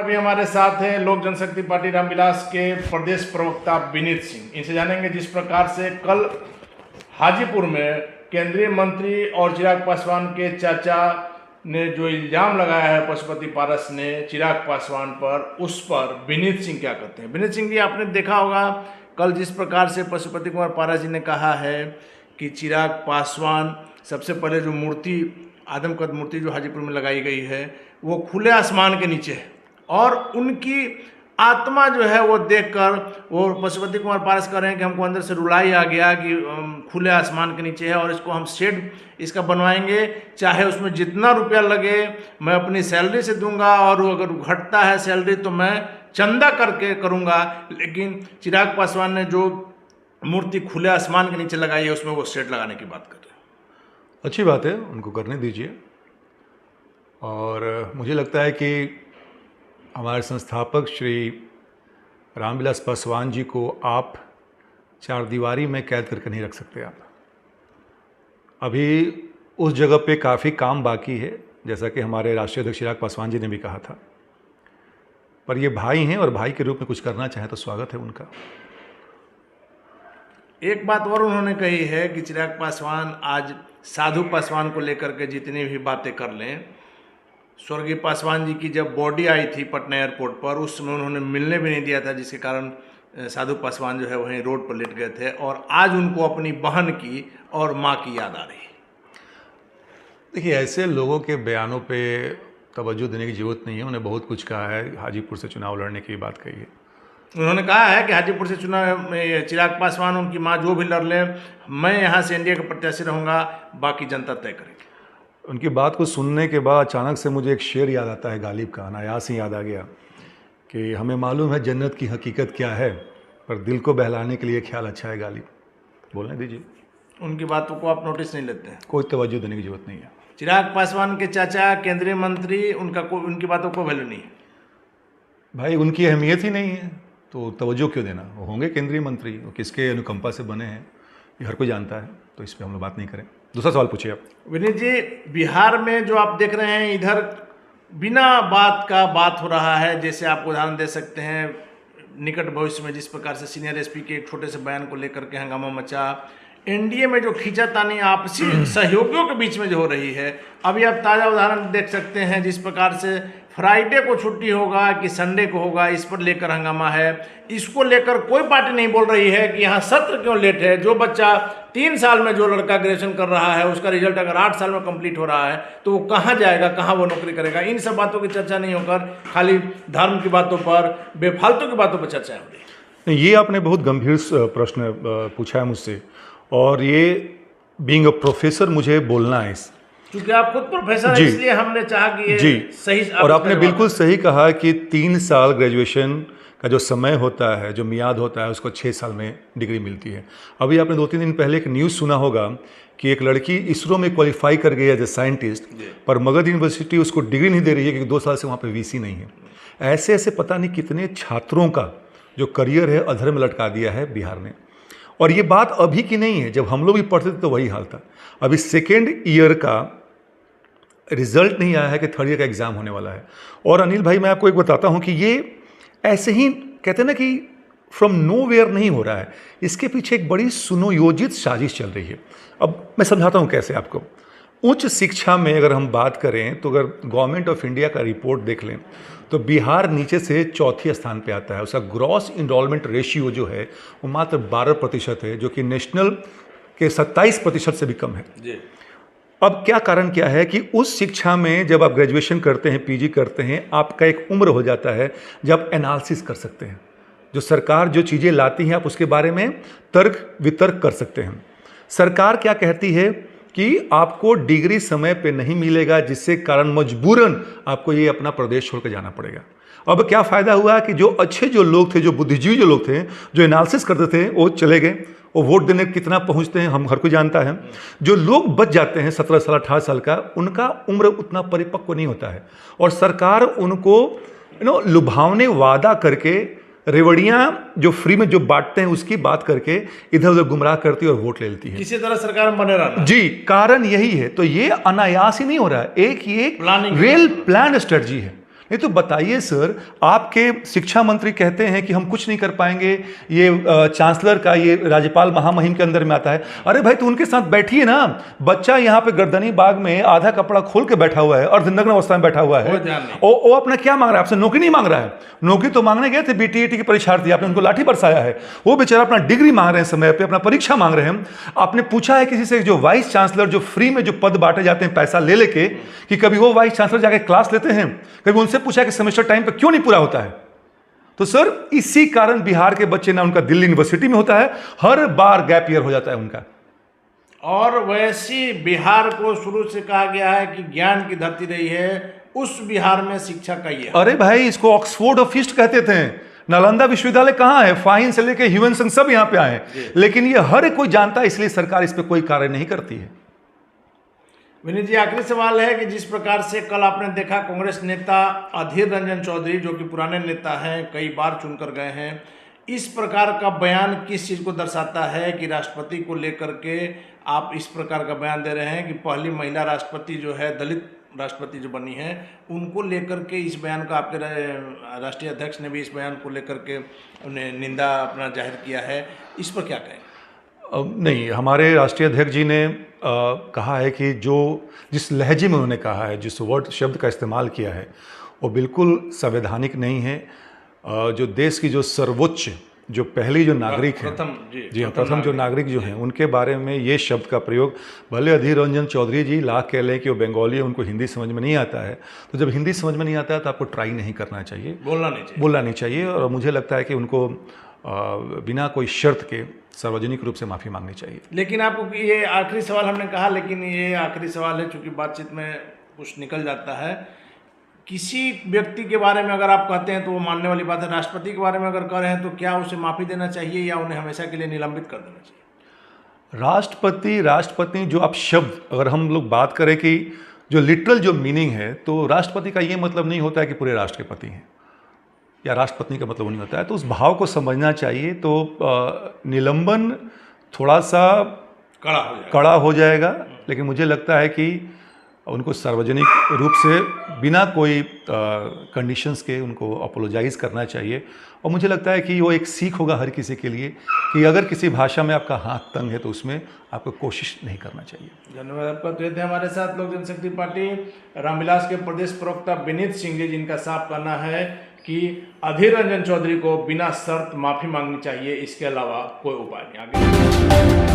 अभी हमारे साथ हैं लोक जनशक्ति पार्टी रामविलास के प्रदेश प्रवक्ता विनीत सिंह। इनसे जानेंगे जिस प्रकार से कल हाजीपुर में केंद्रीय मंत्री और चिराग पासवान के चाचा ने जो इल्जाम लगाया है पशुपति पारस ने चिराग पासवान पर, उस पर विनीत सिंह क्या कहते हैं। विनीत सिंह जी, आपने देखा होगा कल जिस प्रकार से पशुपति कुमार पारस जी ने कहा है कि चिराग पासवान सबसे पहले जो मूर्ति, आदमकद मूर्ति जो हाजीपुर में लगाई गई है वो खुले आसमान के नीचे है, और उनकी आत्मा जो है वो देखकर वो पशुपति कुमार पारस कह रहे हैं कि हमको अंदर से रुलाई आ गया कि खुले आसमान के नीचे है और इसको हम शेड इसका बनवाएंगे, चाहे उसमें जितना रुपया लगे मैं अपनी सैलरी से दूंगा, और अगर घटता है सैलरी तो मैं चंदा करके करूंगा, लेकिन चिराग पासवान ने जो मूर्ति खुले आसमान के नीचे लगाई है उसमें वो शेड लगाने की बात कर रहे हैं। अच्छी बात है, उनको करने दीजिए। और मुझे लगता है कि हमारे संस्थापक श्री रामविलास पासवान जी को आप चारदीवारी में कैद करके नहीं रख सकते। आप अभी उस जगह पे काफ़ी काम बाकी है, जैसा कि हमारे राष्ट्रीय अध्यक्ष चिराग पासवान जी ने भी कहा था, पर ये भाई हैं और भाई के रूप में कुछ करना चाहें तो स्वागत है उनका। एक बात और उन्होंने कही है कि चिराग पासवान आज साधु पासवान को लेकर के जितनी भी बातें कर लें, स्वर्गीय पासवान जी की जब बॉडी आई थी पटना एयरपोर्ट पर उस समय उन्होंने मिलने भी नहीं दिया था, जिसके कारण साधु पासवान जो है वहीं रोड पर लेट गए थे, और आज उनको अपनी बहन की और माँ की याद आ रही है। देखिए, ऐसे लोगों के बयानों पे तवज्जो देने की ज़रूरत नहीं है। उन्हें बहुत कुछ कहा है, हाजीपुर से चुनाव लड़ने की बात कही है। उन्होंने कहा है कि हाजीपुर से चुनाव में चिराग पासवान, उनकी माँ जो भी लड़ ले, मैं यहाँ से एनडीए का प्रत्याशी रहूँगा, बाकी जनता तय करेगी। उनकी बात को सुनने के बाद अचानक से मुझे एक शेर याद आता है, गालिब का, अनायास ही याद आ गया कि हमें मालूम है जन्नत की हकीकत क्या है, पर दिल को बहलाने के लिए ख्याल अच्छा है गालिब। बोलने दीजिए। उनकी बातों को आप नोटिस नहीं लेते हैं? कोई तवज्जो देने की जरूरत नहीं है। चिराग पासवान के चाचा केंद्रीय मंत्री, उनकी बातों को वैल्यू नहीं है। भाई, उनकी अहमियत ही नहीं है तो तवज्जो क्यों देना। वो होंगे केंद्रीय मंत्री, वो किसके अनुकंपा से बने हैं ये हर कोई जानता है, तो इस पर हम लोग बात नहीं करें। दूसरा सवाल पूछिए आप। विनीत जी, बिहार में जो आप देख रहे हैं, इधर बिना बात का बात हो रहा है। जैसे आप उदाहरण दे सकते हैं, निकट भविष्य में जिस प्रकार से सीनियर एसपी के एक छोटे से बयान को लेकर के हंगामा मचा, एनडीए में जो खींचातानी आपसी सहयोगियों के बीच में जो हो रही है, अभी आप ताज़ा उदाहरण देख सकते हैं जिस प्रकार से फ्राइडे को छुट्टी होगा कि संडे को होगा, इस पर लेकर हंगामा है। इसको लेकर कोई पार्टी नहीं बोल रही है कि यहाँ सत्र क्यों लेट है। जो बच्चा 3 साल में, जो लड़का ग्रेजुएशन कर रहा है, उसका रिजल्ट अगर 8 साल में कंप्लीट हो रहा है तो वो कहाँ जाएगा, कहाँ वो नौकरी करेगा। इन सब बातों की चर्चा नहीं होकर खाली धर्म की बातों पर, बेफालतू की बातों पर चर्चा हो रही है। ये आपने बहुत गंभीर प्रश्न पूछा है मुझसे, और ये बीइंग अ प्रोफेसर मुझे बोलना है इस, क्योंकि आप खुद प्रोफेसर हैं, इसलिए हमने चाहा कि ये जी सही। और आपने बिल्कुल सही कहा कि 3 साल ग्रेजुएशन का जो समय होता है, जो मियाद होता है, उसको 6 साल में डिग्री मिलती है। अभी आपने 2-3 दिन पहले एक न्यूज़ सुना होगा कि एक लड़की इसरो में क्वालिफाई कर गई है एज ए साइंटिस्ट, पर मगध यूनिवर्सिटी उसको डिग्री नहीं दे रही है क्योंकि 2 साल से वहाँ पे वीसी नहीं है। ऐसे ऐसे पता नहीं कितने छात्रों का जो करियर है अधर में लटका दिया है बिहार ने। और ये बात अभी की नहीं है, जब हम लोग भी पढ़ते थे तो वही हाल था। अभी 2nd ईयर का रिजल्ट नहीं आया है कि 3rd ईयर का एग्ज़ाम होने वाला है। और अनिल भाई, मैं आपको एक बताता हूँ कि ये ऐसे ही कहते हैं ना कि फ्रॉम नोवेयर नहीं हो रहा है, इसके पीछे एक बड़ी सुनियोजित साजिश चल रही है। अब मैं समझाता हूँ कैसे आपको। उच्च शिक्षा में अगर हम बात करें तो अगर गवर्नमेंट ऑफ इंडिया का रिपोर्ट देख लें तो बिहार नीचे से 4थे स्थान पे आता है। उसका ग्रॉस इनरोलमेंट रेशियो जो है वो मात्र 12% है, जो कि नेशनल के 27% से भी कम है जी। अब क्या कारण क्या है कि उस शिक्षा में जब आप ग्रेजुएशन करते हैं, पीजी करते हैं, आपका एक उम्र हो जाता है जब एनालिसिस कर सकते हैं। जो सरकार जो चीज़ें लाती है आप उसके बारे में तर्क वितर्क कर सकते हैं। सरकार क्या कहती है कि आपको डिग्री समय पे नहीं मिलेगा, जिससे कारण मजबूरन आपको ये अपना प्रदेश छोड़ कर जाना पड़ेगा। अब क्या फ़ायदा हुआ कि जो अच्छे जो लोग थे, जो बुद्धिजीवी जो लोग थे, जो एनालिसिस करते थे, वो चले गए। वो वोट देने कितना पहुंचते हैं हम हर कोई जानता है। जो लोग बच जाते हैं 17 साल 18 साल का, उनका उम्र उतना परिपक्व नहीं होता है, और सरकार उनको लुभावने वादा करके रेवड़ियाँ जो फ्री में जो बांटते हैं उसकी बात करके इधर उधर गुमराह करती है और वोट ले लेती है। किसी तरह सरकार में बने रहना जी, कारण यही है। तो ये अनायास ही नहीं हो रहा है, एक ये वेल प्लान स्ट्रेटजी है। ये तो बताइए सर, आपके शिक्षा मंत्री कहते हैं कि हम कुछ नहीं कर पाएंगे, ये चांसलर का, ये राज्यपाल महामहिम के अंदर में आता है। अरे भाई, तो उनके साथ बैठिए ना। बच्चा यहाँ पे गर्दनी बाग में आधा कपड़ा खोल के बैठा हुआ है, अर्धनग्न अवस्था में बैठा हुआ है। वो अपना क्या मांग रहा है? आपसे नौकरी नहीं मांग रहा है। नौकरी तो मांगने गए थे बीटीईटी के परीक्षार्थी, आपने उनको लाठी बरसाया है। वो बेचारा अपना डिग्री मांग रहे हैं, समय पे अपना परीक्षा मांग रहे हैं। आपने पूछा है किसी से, जो वाइस चांसलर जो फ्री में जो पद बांटे जाते हैं पैसा ले लेके, कि कभी वो वाइस चांसलर जाके क्लास लेते हैं? कभी उनसे पूछा कि सेमेस्टर टाइम पे क्यों नहीं पूरा होता है? तो सर, इसी कारण बिहार के बच्चे ना उनका दिल्ली यूनिवर्सिटी में होता है, हर बार गैप ईयर हो जाता है उनका। और वैसी बिहार को शुरू से कहा गया है कि ज्ञान की धरती रही है, उस बिहार में शिक्षा का ये। अरे भाई, इसको ऑक्सफोर्ड ऑफ ईस्ट कहते थे। नालंदा विश्वविद्यालय कहाँ है? फाइन से लेके ह्यूमनसन सब यहाँ पे आए, लेकिन ये हर कोई जानता है, इसलिए सरकार इस पे कोई कार्य नहीं करती है। विनीत जी, आखिरी सवाल है कि जिस प्रकार से कल आपने देखा कांग्रेस नेता अधीर रंजन चौधरी, जो कि पुराने नेता हैं, कई बार चुनकर गए हैं, इस प्रकार का बयान किस चीज़ को दर्शाता है कि राष्ट्रपति को लेकर के आप इस प्रकार का बयान दे रहे हैं कि पहली महिला राष्ट्रपति जो है, दलित राष्ट्रपति जो बनी है, उनको लेकर के इस बयान का आपके राष्ट्रीय अध्यक्ष ने भी इस बयान को लेकर के उन्हें निंदा अपना जाहिर किया है, इस पर क्या कहें? नहीं, हमारे राष्ट्रीय अध्यक्ष जी ने कहा है कि जिस लहजे में उन्होंने कहा है, जिस वर्ड शब्द का इस्तेमाल किया है, वो बिल्कुल संवैधानिक नहीं है। जो देश की जो सर्वोच्च, जो पहली जो नागरिक है, प्रथम जो नागरिक जो हैं, उनके बारे में ये शब्द का प्रयोग, भले अधीर रंजन चौधरी जी लाख कह लें कि वो बंगाली है, उनको हिंदी समझ में नहीं आता है, तो जब हिंदी समझ में नहीं आता है तो आपको ट्राई नहीं करना चाहिए, बोलना नहीं चाहिए। और मुझे लगता है कि उनको बिना कोई शर्त के सार्वजनिक रूप से माफ़ी मांगनी चाहिए। लेकिन आपको ये आखिरी सवाल हमने कहा, लेकिन ये आखिरी सवाल है, चूँकि बातचीत में कुछ निकल जाता है। किसी व्यक्ति के बारे में अगर आप कहते हैं तो वो मानने वाली बात है, राष्ट्रपति के बारे में अगर कह रहे हैं तो क्या उसे माफ़ी देना चाहिए या उन्हें हमेशा के लिए निलंबित कर देना चाहिए? राष्ट्रपति जो आप शब्द, अगर हम लोग बात करें कि जो लिटरल जो मीनिंग है, तो राष्ट्रपति का ये मतलब नहीं होता है कि पूरे राष्ट्र के पति हैं, या राष्ट्रपति का मतलब नहीं होता है। तो उस भाव को समझना चाहिए। तो निलंबन थोड़ा सा कड़ा हो जाएगा, लेकिन मुझे लगता है कि उनको सार्वजनिक रूप से बिना कोई कंडीशंस के उनको अपोलोजाइज करना चाहिए। और मुझे लगता है कि वो एक सीख होगा हर किसी के लिए कि अगर किसी भाषा में आपका हाथ तंग है तो उसमें आपको कोशिश नहीं करना चाहिए। धन्यवाद आपका। तो ये थे हमारे साथ लोक जनशक्ति पार्टी रामविलास के प्रदेश प्रवक्ता विनीत सिंह जी, जिनका साफ कहना है कि अधीर रंजन चौधरी को बिना शर्त माफ़ी मांगनी चाहिए, इसके अलावा कोई उपाय नहीं आगे।